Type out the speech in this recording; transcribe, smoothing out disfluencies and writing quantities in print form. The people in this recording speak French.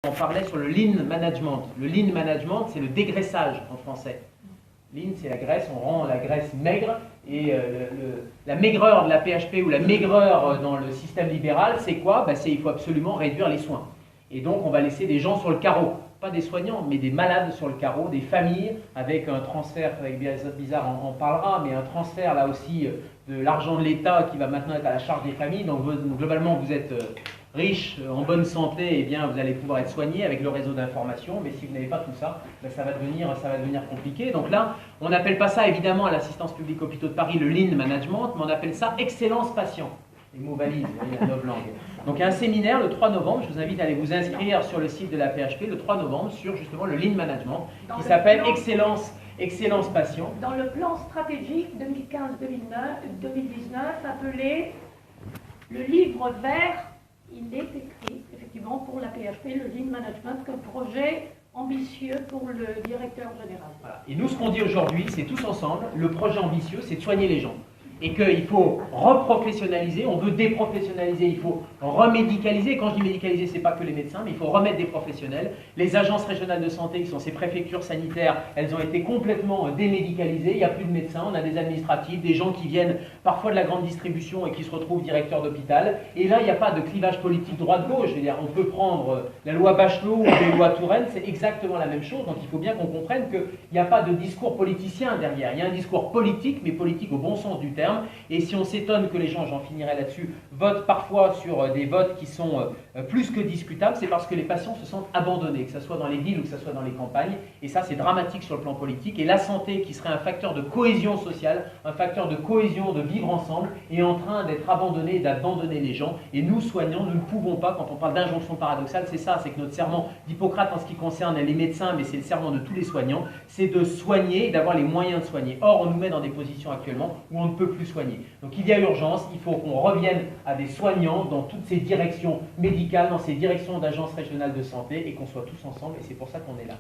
On parlait sur le lean management. Le lean management, c'est le dégraissage en français. Lean, c'est la graisse, on rend la graisse maigre. Et la maigreur de la PHP ou la maigreur dans le système libéral, c'est quoi? C'est il faut absolument réduire les soins. Et donc, on va laisser des gens sur le carreau. Pas des soignants, mais des malades sur le carreau, des familles, avec un transfert, avec Bizarre on parlera, mais un transfert là aussi de l'argent de l'État qui va maintenant être à la charge des familles. Donc globalement, vous êtes riche, en bonne santé, et bien vous allez pouvoir être soigné avec le réseau d'information, mais si vous n'avez pas tout ça, ça va devenir compliqué. Donc là, on n'appelle pas ça évidemment à l'assistance publique hôpitaux de Paris le lean management, mais on appelle ça excellence patient. Les mots valises, il y a 9 langues. Donc il y a un séminaire le 3 novembre, je vous invite à aller vous inscrire sur le site de la PHP le 3 novembre sur justement le lean management qui s'appelle excellence patient. Dans le plan stratégique 2015-2019 appelé le livre vert, il est écrit effectivement pour la PHP, le lean management, comme projet ambitieux pour le directeur général. Voilà. Et nous ce qu'on dit aujourd'hui, c'est tous ensemble, le projet ambitieux, c'est de soigner les gens. Et qu'il faut reprofessionnaliser, on veut déprofessionnaliser, il faut remédicaliser. Quand je dis médicaliser, ce n'est pas que les médecins, mais il faut remettre des professionnels. Les agences régionales de santé, qui sont ces préfectures sanitaires, elles ont été complètement démédicalisées. Il n'y a plus de médecins, on a des administratifs, des gens qui viennent parfois de la grande distribution et qui se retrouvent directeurs d'hôpital. Et là, il n'y a pas de clivage politique droite-gauche. Je veux dire, on peut prendre la loi Bachelot ou les lois Touraine, c'est exactement la même chose. Donc il faut bien qu'on comprenne qu'il n'y a pas de discours politicien derrière. Il y a un discours politique, mais politique au bon sens du terme. Et si on s'étonne que les gens, j'en finirai là-dessus, votent parfois sur des votes qui sont plus que discutables, c'est parce que les patients se sentent abandonnés, que ce soit dans les villes ou que ce soit dans les campagnes. Et ça, c'est dramatique sur le plan politique. Et la santé, qui serait un facteur de cohésion sociale, un facteur de cohésion, de vivre ensemble, est en train d'être abandonnée et d'abandonner les gens. Et nous, soignants, nous ne pouvons pas, quand on parle d'injonction paradoxale, c'est ça, c'est que notre serment d'Hippocrate en ce qui concerne les médecins, mais c'est le serment de tous les soignants, c'est de soigner et d'avoir les moyens de soigner. Or, on nous met dans des positions actuellement où on ne peut plus soigner. Donc il y a urgence, il faut qu'on revienne à des soignants dans toutes ces directions médicales, dans ces directions d'agences régionales de santé et qu'on soit tous ensemble et c'est pour ça qu'on est là.